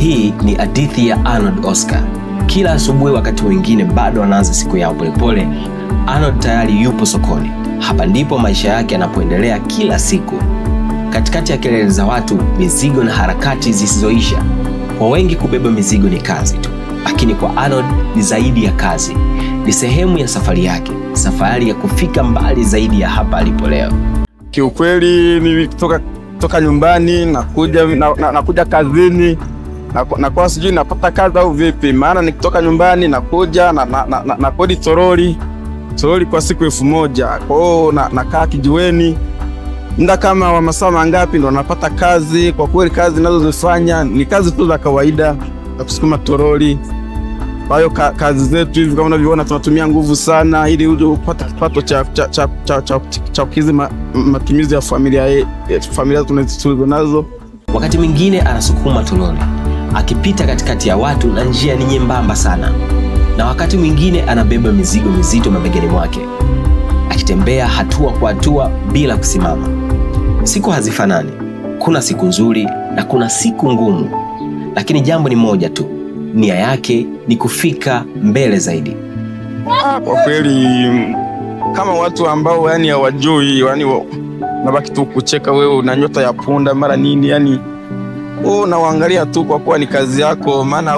Hii ni hadithi ya Arnold Oscar. Kila asubuhi, wakati wengine bado wanaanza siku yao polepole, Arnold tayari yupo sokoni. Hapa ndipo maisha yake yanapoendelea kila siku, katikati ya kelele za watu, mizigo na harakati zisizoisha. Kwa wengi, kubeba mizigo ni kazi tu, lakini kwa Arnold ni zaidi ya kazi. Ni sehemu ya safari yake, safari ya kufika mbali zaidi ya hapa alipo leo. Kiukweli nilitoka nyumbani nakuja kazini na kwa sijui napata kazi au vipi, maana nikitoka nyumbani nakuja na kodi toroli kwa siku 1000. Kwa hiyo nakaa kijiweni muda kama wa masaa mangapi ndo napata kazi. Kwa kweli kazi ninazozifanya ni kazi tu za kawaida za kusukuma toroli. Kwa hiyo kazi zetu hivi kama unavyoona tunatumia nguvu sana ili uje upate kipato cha kukizi matumizi ya familia tunazo nazo. Wakati mwingine anasukuma toroli akipita katikati ya watu na njia ni nyembamba sana, na wakati mwingine anabeba mizigo mizito mabegani mwake, akitembea hatua kwa hatua bila kusimama. Siku hazifanani, kuna siku nzuri na kuna siku ngumu, lakini jambo ni moja tu, nia yake ni kufika mbele zaidi. Kwa kweli kama watu ambao yani hawajui, yani nabaki tu kucheka, wewe una nyota ya punda mara nini, yani unaangalia tu kwa kuwa ni kazi yako, maana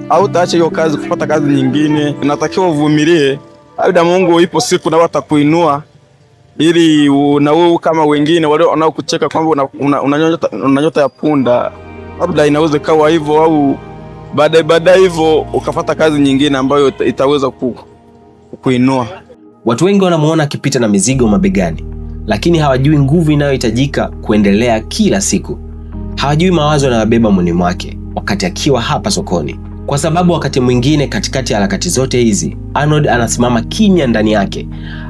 au taacha hiyo kazi kupata kazi nyingine. Unatakiwa uvumilie, labda Mungu ipo siku na watakuinua, ili na wewe kama wengine wale wanaokucheka kwamba una nyota ya punda, labda inaweza kawa hivyo, au baadaye hivyo ukapata kazi nyingine ambayo itaweza kukuinua. Watu wengi wanamuona akipita na mizigo mabegani, lakini hawajui nguvu inayohitajika kuendelea kila siku. Hawajui mawazo yanayobeba mwani mwake wakati akiwa hapa sokoni. Kwa sababu wakati mwingine katikati ya harakati zote hizi, Arnold anasimama kimya ndani yake.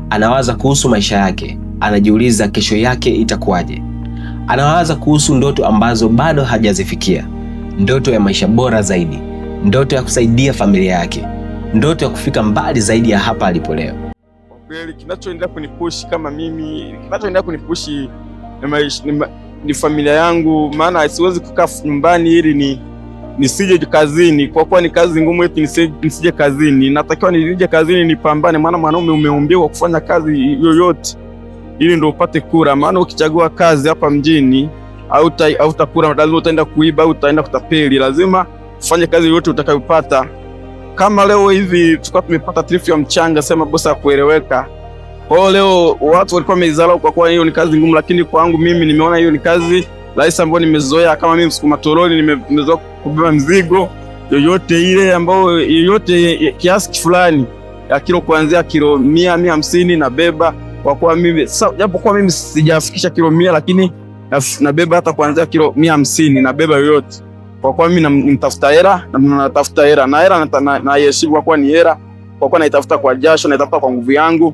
Anawaza kuhusu maisha yake, anajiuliza kesho yake itakuwaje. Anawaza kuhusu ndoto ambazo bado hajazifikia, ndoto ya maisha bora zaidi, ndoto ya kusaidia familia yake, ndoto ya kufika mbali zaidi ya hapa alipo leo. Kwa kweli kinachoendelea kunipush kama mimi, kinachoendelea kunipush ni familia yangu, maana siwezi kukaa nyumbani ili nisije kazini, kwa kuwa ni kazi ngumu eti nisije kazini. Natakiwa nije kazini nipambane, maana mwanaume umeumbiwa kufanya kazi yoyote ili ndio upate kura. Maana ukichagua kazi hapa mjini au utakura, lazima utaenda kuiba au utaenda kutapeli. Lazima ufanye kazi yoyote utakayopata. Kama leo hivi tulikuwa tumepata trifu ya mchanga, sema bosa kueleweka. Kwa leo watu walikuwa wameizarau kwa kuwa hiyo ni kazi ngumu, lakini kwangu mimi nimeona hiyo ni kazi rahisi ambayo nimezoea. Kama mimi msukuma toroli nimezoea kubeba mzigo yoyote ile ambayo yoyote kiasi fulani ya kilo, kuanzia kilo 100, 150 nabeba. Kwa kuwa mimi japo kwa mimi sijafikisha kilo 100, lakini nabeba hata kuanzia kilo 150 nabeba yoyote. Kwa kuwa mimi nimtafuta hela na natafuta hela, na hela naiheshimu kwa kuwa ni hela, kwa kuwa naitafuta kwa jasho, naitafuta kwa nguvu yangu.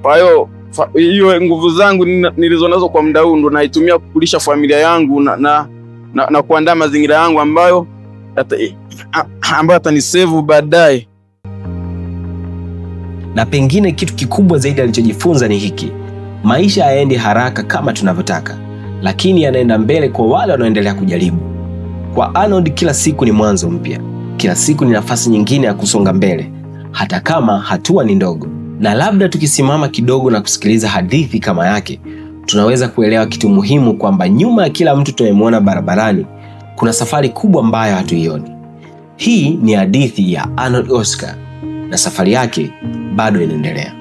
Kwa hiyo nguvu zangu nilizonazo kwa muda huu ndo naitumia kukulisha familia yangu na kuandaa mazingira yangu ambayo atanisevu baadaye. Na pengine kitu kikubwa zaidi alichojifunza ni hiki: maisha hayaendi haraka kama tunavyotaka, lakini yanaenda mbele kwa wale wanaoendelea kujaribu. Kwa Arnold, kila siku ni mwanzo mpya, kila siku ni nafasi nyingine ya kusonga mbele, hata kama hatua ni ndogo. Na labda tukisimama kidogo na kusikiliza hadithi kama yake, tunaweza kuelewa kitu muhimu, kwamba nyuma ya kila mtu tunayemwona barabarani kuna safari kubwa ambayo hatuioni. Hii ni hadithi ya Arnold Oscar na safari yake bado inaendelea.